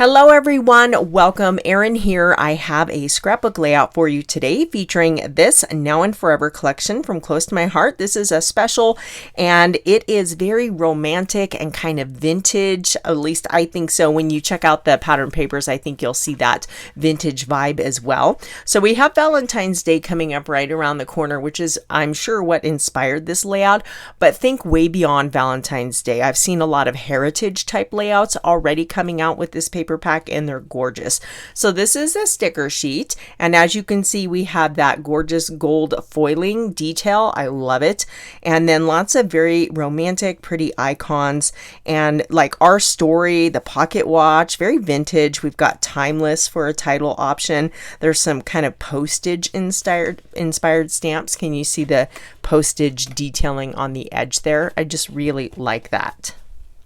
Hello everyone, welcome. Erin here. I have a scrapbook layout for you today featuring this Now and Forever collection from close to my heart. This is a special and it is very romantic and kind of vintage, at least I think so. When you check out the pattern papers, I think you'll see that vintage vibe as well. So we have Valentine's Day coming up right around the corner, which is I'm sure what inspired this layout, but think way beyond Valentine's Day. I've seen a lot of heritage type layouts already coming out with this paper pack and they're gorgeous. So this is a sticker sheet, and as you can see we have that gorgeous gold foiling detail. I love it. And then lots of very romantic pretty icons, and like our story, the pocket watch, very vintage. We've got timeless for a title option. There's some kind of postage inspired stamps. Can you see the postage detailing on the edge there? I just really like that.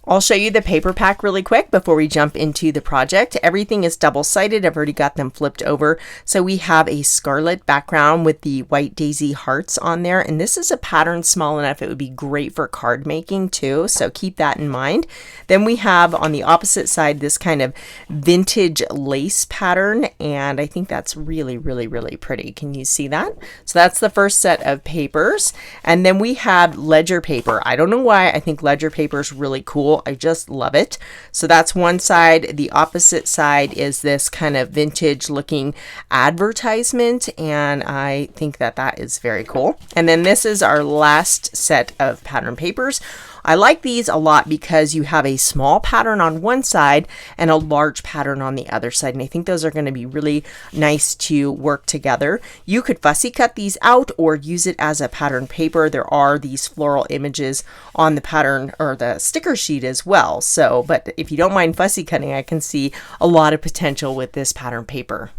I'll show you the paper pack really quick before we jump into the project. Everything is double-sided. I've already got them flipped over. So we have a scarlet background with the white daisy hearts on there. And this is a pattern small enough it would be great for card making too. So keep that in mind. Then we have on the opposite side this kind of vintage lace pattern. And I think that's really, really, really pretty. Can you see that? So that's the first set of papers. And then we have ledger paper. I don't know why. I think ledger paper is really cool. I just love it. So that's one side. The opposite side is this kind of vintage looking advertisement, and I think that that is very cool. And then this is our last set of pattern papers. I like these a lot because you have a small pattern on one side and a large pattern on the other side. And I think those are going to be really nice to work together. You could fussy cut these out or use it as a pattern paper. There are these floral images on the pattern or the sticker sheet as well. So, but if you don't mind fussy cutting, I can see a lot of potential with this pattern paper.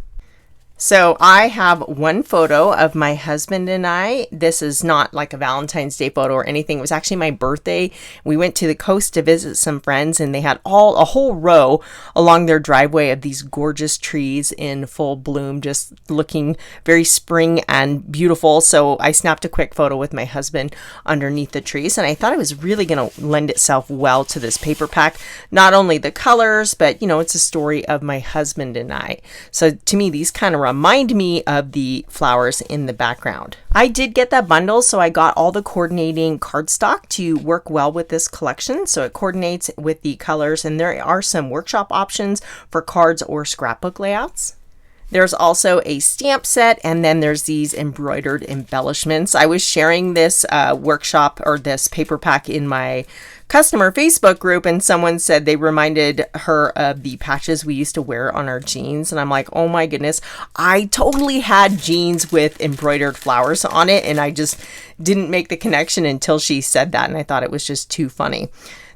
So I have one photo of my husband and I. This is not like a Valentine's Day photo or anything. It was actually my birthday. We went to the coast to visit some friends, and they had a whole row along their driveway of these gorgeous trees in full bloom, just looking very spring and beautiful. So I snapped a quick photo with my husband underneath the trees, and I thought it was really going to lend itself well to this paper pack. Not only the colors, but you know, it's a story of my husband and I. So to me, these kind of remind me of the flowers in the background. I did get that bundle, so I got all the coordinating cardstock to work well with this collection. So it coordinates with the colors, and there are some workshop options for cards or scrapbook layouts. There's also a stamp set, and then there's these embroidered embellishments. I was sharing this workshop or this paper pack in my customer Facebook group, and someone said they reminded her of the patches we used to wear on our jeans. And I'm like, oh my goodness, I totally had jeans with embroidered flowers on it, and I just didn't make the connection until she said that, and I thought it was just too funny.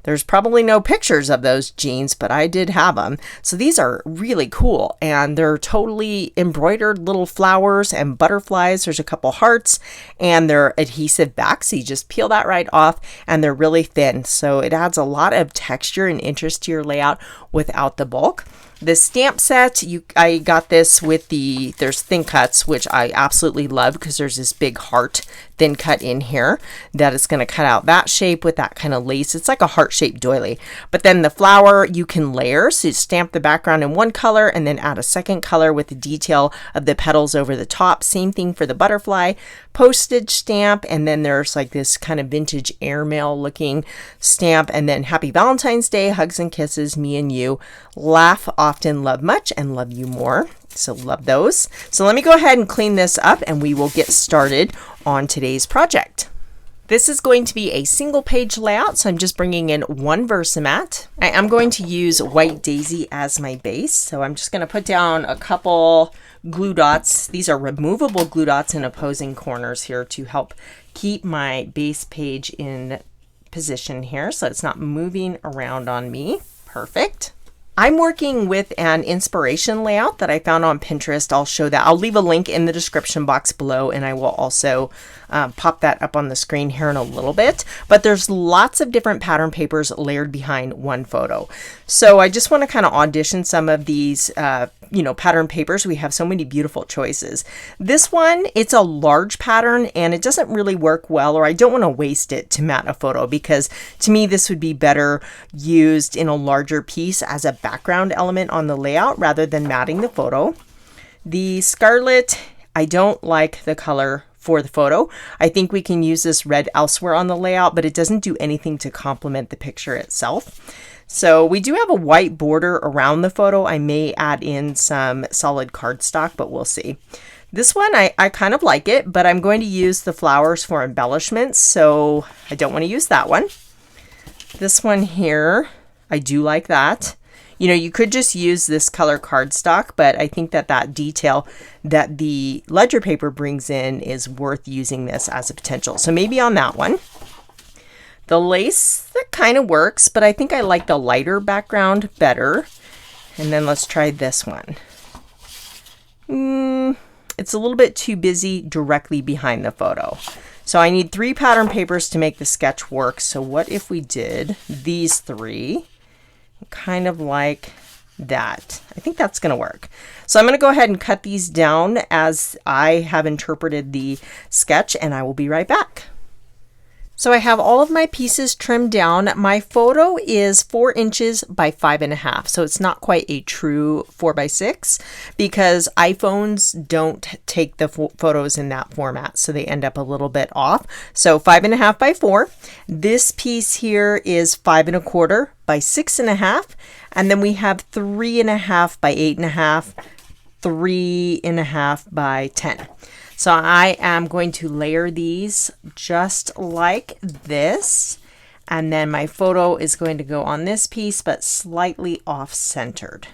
There's probably no pictures of those jeans, but I did have them. So these are really cool, and they're totally embroidered little flowers and butterflies. There's a couple hearts, and they're adhesive back, so you just peel that right off, and they're really thin. So it adds a lot of texture and interest to your layout without the bulk. The stamp set, I got this with there's thin cuts, which I absolutely love because there's this big heart thin cut in here that is going to cut out that shape with that kind of lace. It's like a heart-shaped doily. But then the flower you can layer, so you stamp the background in one color and then add a second color with the detail of the petals over the top. Same thing for the butterfly. Postage stamp, and then there's like this kind of vintage airmail looking stamp, and then Happy Valentine's Day, hugs and kisses, me and you, laugh often, love much, and love you more. So love those. So let me go ahead and clean this up, and we will get started on today's project. This is going to be a single page layout, so I'm just bringing in one VersaMat. I am going to use white daisy as my base, so I'm just going to put down a couple glue dots. These are removable glue dots in opposing corners here to help keep my base page in position here so it's not moving around on me. Perfect. I'm working with an inspiration layout that I found on Pinterest. I'll show that. I'll leave a link in the description box below, and I will also pop that up on the screen here in a little bit. But there's lots of different pattern papers layered behind one photo. So I just want to kind of audition some of these pattern papers, we have so many beautiful choices. This one, it's a large pattern and it doesn't really work well, or I don't want to waste it to mat a photo, because to me this would be better used in a larger piece as a background element on the layout rather than matting the photo. The Scarlet, I don't like the color for the photo. I think we can use this red elsewhere on the layout, but it doesn't do anything to complement the picture itself. So we do have a white border around the photo. I may add in some solid cardstock, but we'll see. This one, I kind of like it, but I'm going to use the flowers for embellishments, so I don't want to use that one. This one here, I do like that. You could just use this color cardstock, but I think that detail that the ledger paper brings in is worth using this as a potential. So maybe on that one. The lace, that kind of works, but I think I like the lighter background better. And then let's try this one. It's a little bit too busy directly behind the photo. So I need 3 pattern papers to make the sketch work. So what if we did these 3? Kind of like that. I think that's going to work. So I'm going to go ahead and cut these down as I have interpreted the sketch, and I will be right back. So I have all of my pieces trimmed down. My photo is 4 inches by 5.5. So it's not quite a true 4x6 because iPhones don't take the photos in that format. So they end up a little bit off. So 5.5 by 4. This piece here is 5.25 by 6.5. And then we have 3.5 by 8.5, 3.5 by 10. So I am going to layer these just like this, and then my photo is going to go on this piece but slightly off-centered.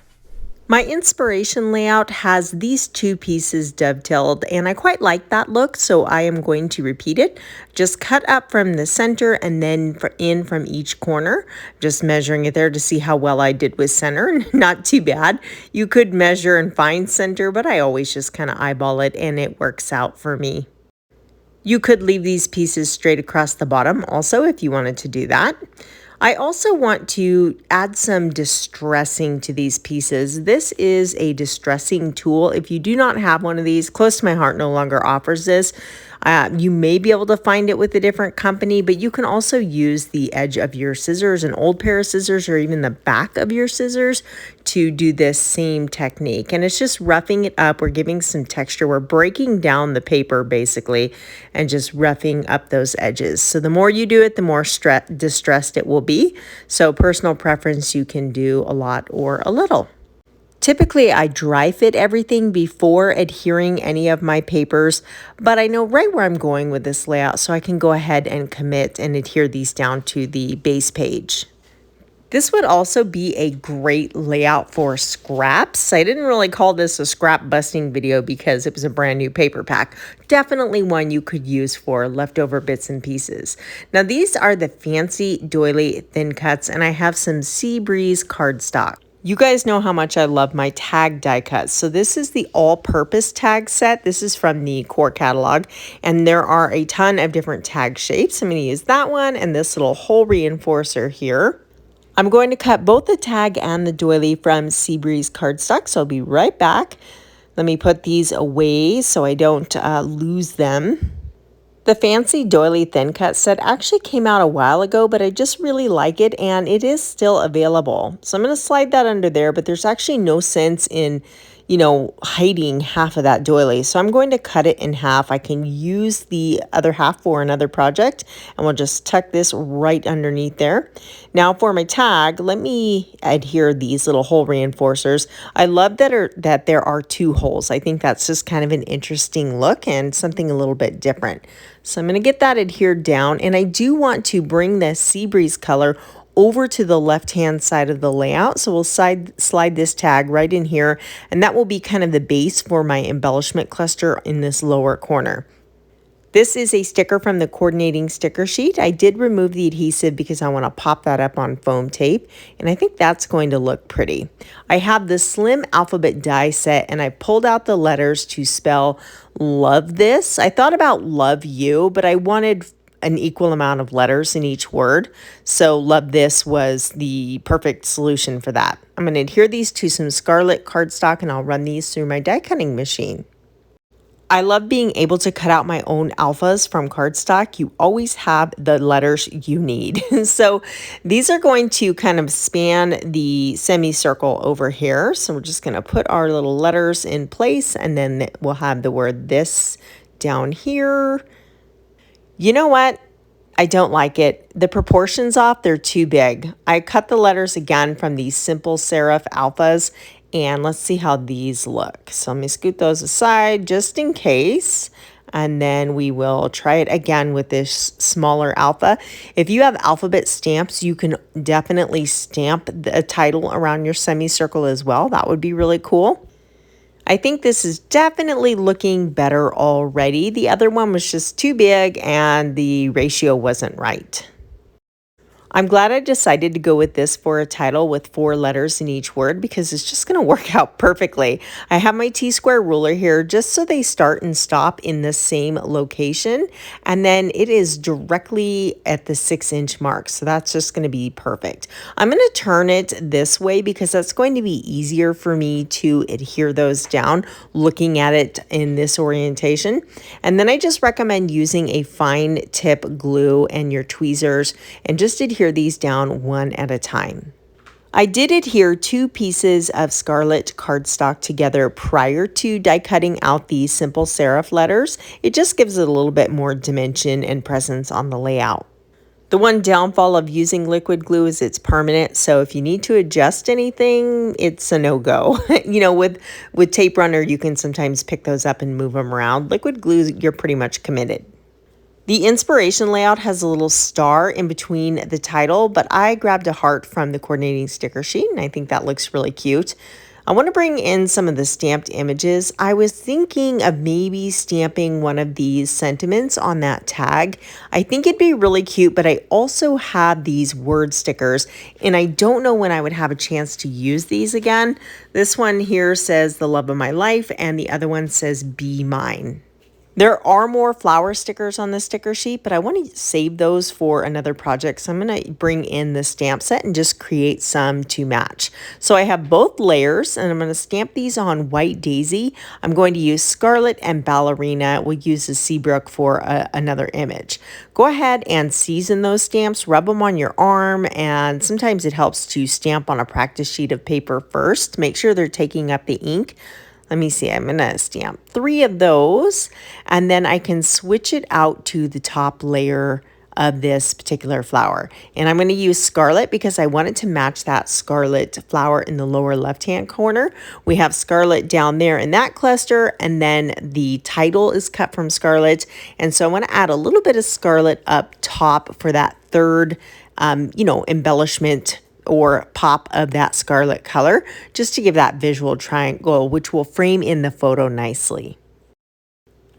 My inspiration layout has these 2 pieces dovetailed, and I quite like that look, so I am going to repeat it. Just cut up from the center and then in from each corner. Just measuring it there to see how well I did with center. Not too bad. You could measure and find center, but I always just kind of eyeball it and it works out for me. You could leave these pieces straight across the bottom also if you wanted to do that. I also want to add some distressing to these pieces. This is a distressing tool. If you do not have one of these, Close to My Heart no longer offers this. You may be able to find it with a different company, but you can also use the edge of your scissors, an old pair of scissors, or even the back of your scissors to do this same technique. And it's just roughing it up. We're giving some texture. We're breaking down the paper basically and just roughing up those edges. So the more you do it, the more distressed it will be. So personal preference, you can do a lot or a little. Typically, I dry fit everything before adhering any of my papers, but I know right where I'm going with this layout, so I can go ahead and commit and adhere these down to the base page. This would also be a great layout for scraps. I didn't really call this a scrap busting video because it was a brand new paper pack. Definitely one you could use for leftover bits and pieces. Now these are the fancy doily thin cuts, and I have some Seabrook cardstock. You guys know how much I love my tag die cuts. So this is the all-purpose tag set. This is from the core catalog, and there are a ton of different tag shapes. I'm going to use that one and this little hole reinforcer here. I'm going to cut both the tag and the doily from Seabrook cardstock, so I'll be right back. Let me put these away so I don't lose them. The fancy doily thin cut set actually came out a while ago, but I just really like it and it is still available. So I'm going to slide that under there, but there's actually no sense in, hiding half of that doily. So I'm going to cut it in half. I can use the other half for another project, and we'll just tuck this right underneath there. Now for my tag, let me adhere these little hole reinforcers. I love that there are 2 holes. I think that's just kind of an interesting look and something a little bit different. So I'm going to get that adhered down, and I do want to bring the Seabrook color over to the left-hand side of the layout. So we'll slide this tag right in here, and that will be kind of the base for my embellishment cluster in this lower corner. This is a sticker from the coordinating sticker sheet. I did remove the adhesive because I want to pop that up on foam tape, and I think that's going to look pretty. I have the slim alphabet die set, and I pulled out the letters to spell love this. I thought about love you, but I wanted an equal amount of letters in each word. So Love This was the perfect solution for that. I'm going to adhere these to some Scarlet cardstock and I'll run these through my die cutting machine. I love being able to cut out my own alphas from cardstock. You always have the letters you need. So these are going to kind of span the semicircle over here. So we're just going to put our little letters in place and then we'll have the word this down here. You know what? I don't like it. The proportions off, they're too big. I cut the letters again from these simple serif alphas, and let's see how these look. So let me scoot those aside just in case, and then we will try it again with this smaller alpha. If you have alphabet stamps, you can definitely stamp the title around your semicircle as well. That would be really cool. I think this is definitely looking better already. The other one was just too big and the ratio wasn't right. I'm glad I decided to go with this for a title with 4 letters in each word because it's just going to work out perfectly. I have my T-square ruler here just so they start and stop in the same location, and then it is directly at the 6-inch mark, so that's just going to be perfect. I'm going to turn it this way because that's going to be easier for me to adhere those down looking at it in this orientation. And then I just recommend using a fine tip glue and your tweezers and just adhere these down one at a time. I did adhere 2 pieces of Scarlet cardstock together prior to die cutting out these simple serif letters. It just gives it a little bit more dimension and presence on the layout. The one downfall of using liquid glue is it's permanent, so if you need to adjust anything, it's a no-go. You know, with tape runner, you can sometimes pick those up and move them around. Liquid glue, you're pretty much committed. The inspiration layout has a little star in between the title, but I grabbed a heart from the coordinating sticker sheet, and I think that looks really cute. I want to bring in some of the stamped images. I was thinking of maybe stamping one of these sentiments on that tag. I think it'd be really cute, but I also have these word stickers, and I don't know when I would have a chance to use these again. This one here says the love of my life, and the other one says be mine. There are more flower stickers on the sticker sheet, but I want to save those for another project. So I'm going to bring in the stamp set and just create some to match. So I have both layers and I'm going to stamp these on White Daisy. I'm going to use Scarlet and Ballerina. We'll use the Seabrook for another image. Go ahead and season those stamps, rub them on your arm, and sometimes it helps to stamp on a practice sheet of paper first. Make sure they're taking up the ink. Let me see, I'm gonna stamp 3 of those, and then I can switch it out to the top layer of this particular flower. And I'm gonna use Scarlet because I wanted to match that Scarlet flower in the lower left-hand corner. We have Scarlet down there in that cluster, and then the title is cut from Scarlet. And so I wanna add a little bit of Scarlet up top for that third, embellishment or pop of that Scarlet color, just to give that visual triangle, which will frame in the photo nicely.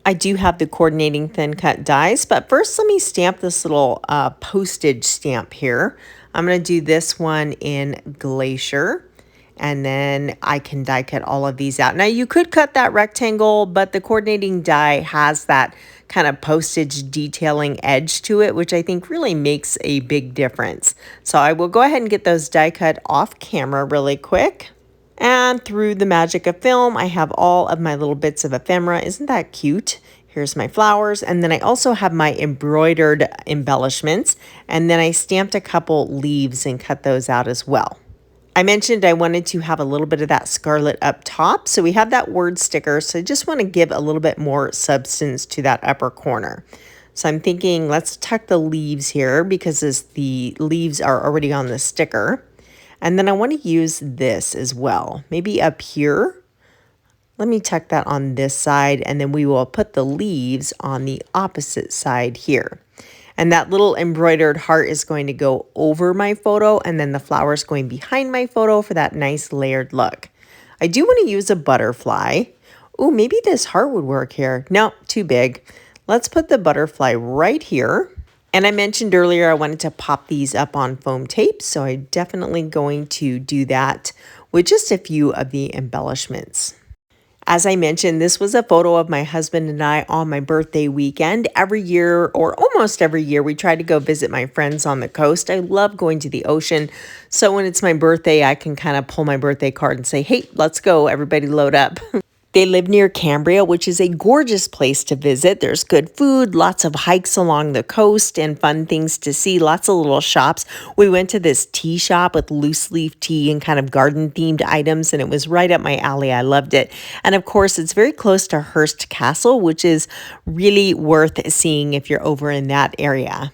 I do have the coordinating thin cut dies, but first let me stamp this little postage stamp here. I'm going to do this one in Glacier, and then I can die cut all of these out. Now you could cut that rectangle, but the coordinating die has that kind of postage detailing edge to it, which I think really makes a big difference. So I will go ahead and get those die cut off camera really quick. And through the magic of film, I have all of my little bits of ephemera. Isn't that cute? Here's my flowers. And then I also have my embroidered embellishments. And then I stamped a couple leaves and cut those out as well. I mentioned I wanted to have a little bit of that Scarlet up top. So we have that word sticker. So I just want to give a little bit more substance to that upper corner. So I'm thinking let's tuck the leaves here because the leaves are already on the sticker. And then I want to use this as well, maybe up here. Let me tuck that on this side, and then we will put the leaves on the opposite side here. And that little embroidered heart is going to go over my photo, and then the flowers going behind my photo for that nice layered look. I do want to use a butterfly. Oh, maybe this heart would work here. No, too big. Let's put the butterfly right here. And I mentioned earlier I wanted to pop these up on foam tape, so I'm definitely going to do that with just a few of the embellishments. As I mentioned, this was a photo of my husband and I on my birthday weekend. Every year, or almost every year, we try to go visit my friends on the coast. I love going to the ocean. So when it's my birthday, I can kind of pull my birthday card and say, hey, let's go. Everybody load up. They live near Cambria, which is a gorgeous place to visit. There's good food, lots of hikes along the coast, and fun things to see, lots of little shops. We went to this tea shop with loose leaf tea and kind of garden-themed items, and it was right up my alley. I loved it. And of course, it's very close to Hearst Castle, which is really worth seeing if you're over in that area.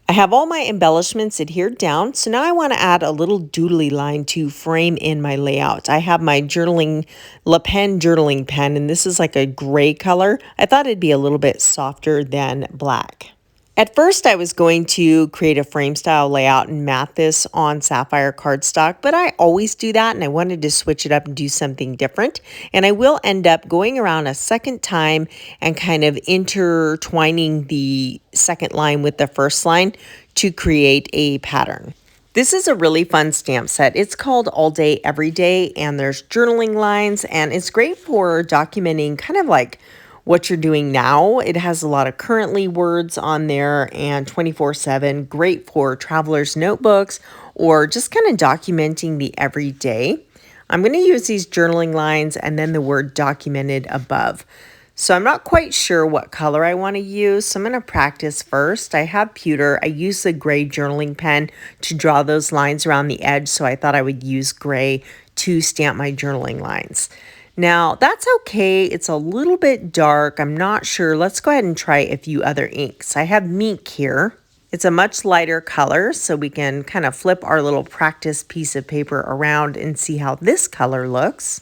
I have all my embellishments adhered down, so now I want to add a little doodly line to frame in my layout. I have my journaling, Le Pen journaling pen, and this is like a gray color. I thought it'd be a little bit softer than black. At first, I was going to create a frame style layout and mat this on sapphire cardstock, but I always do that and I wanted to switch it up and do something different. And I will end up going around a second time and kind of intertwining the second line with the first line to create a pattern. This is a really fun stamp set. It's called All Day Every Day, and there's journaling lines, and it's great for documenting kind of like what you're doing now. It has a lot of currently words on there and 24/7, great for traveler's notebooks or just kind of documenting the everyday. I'm going to use these journaling lines and then the word documented above. So I'm not quite sure what color I want to use, so I'm going to practice first. I have pewter. I use the gray journaling pen to draw those lines around the edge, so I thought I would use gray to stamp my journaling lines. Now, that's okay. It's a little bit dark. I'm not sure. Let's go ahead and try a few other inks. I have Mink here. It's a much lighter color, so we can kind of flip our little practice piece of paper around and see how this color looks.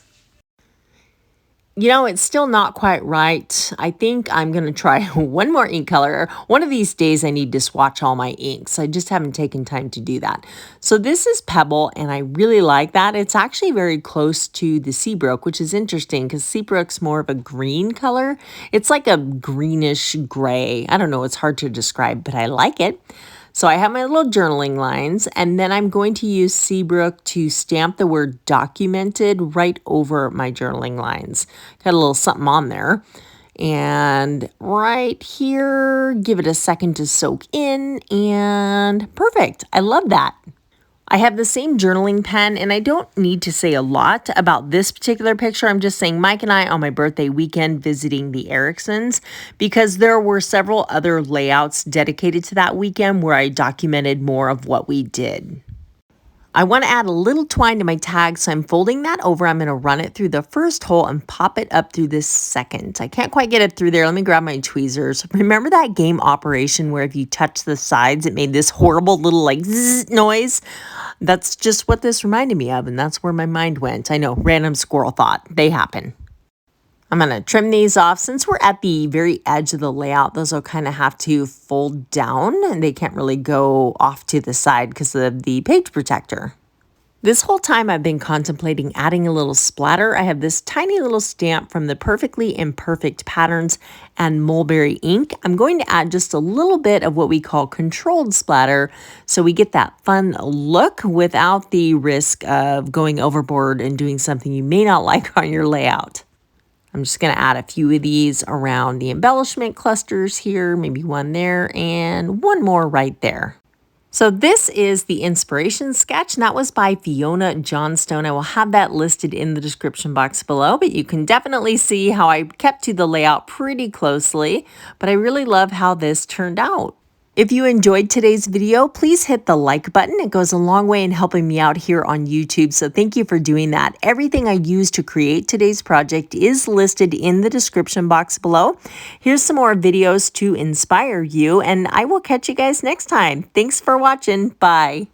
You know, it's still not quite right. I think I'm going to try one more ink color. One of these days I need to swatch all my inks. I just haven't taken time to do that. So this is Pebble, and I really like that. It's actually very close to the Seabrook, which is interesting because Seabrook's more of a green color. It's like a greenish gray. I don't know, it's hard to describe, but I like it. So I have my little journaling lines, and then I'm going to use Seabrook to stamp the word documented right over my journaling lines. Got a little something on there. And right here, give it a second to soak in, and perfect. I love that. I have the same journaling pen, and I don't need to say a lot about this particular picture. I'm just saying Mike and I on my birthday weekend visiting the Ericksons, because there were several other layouts dedicated to that weekend where I documented more of what we did. I want to add a little twine to my tag, so I'm folding that over. I'm going to run it through the first hole and pop it up through this second. I can't quite get it through there. Let me grab my tweezers. Remember that game Operation where if you touch the sides, it made this horrible little like zzz noise? That's just what this reminded me of, and that's where my mind went. I know, random squirrel thought. They happen. I'm going to trim these off. Since we're at the very edge of the layout, those will kind of have to fold down, and they can't really go off to the side because of the page protector. This whole time I've been contemplating adding a little splatter. I have this tiny little stamp from the Perfectly Imperfect Patterns and Mulberry ink. I'm going to add just a little bit of what we call controlled splatter so we get that fun look without the risk of going overboard and doing something you may not like on your layout. I'm just going to add a few of these around the embellishment clusters here, maybe one there and one more right there. So this is the inspiration sketch, and that was by Fiona Johnstone. I will have that listed in the description box below, but you can definitely see how I kept to the layout pretty closely, but I really love how this turned out. If you enjoyed today's video, please hit the like button. It goes a long way in helping me out here on YouTube, so thank you for doing that. Everything I used to create today's project is listed in the description box below. Here's some more videos to inspire you, and I will catch you guys next time. Thanks for watching. Bye.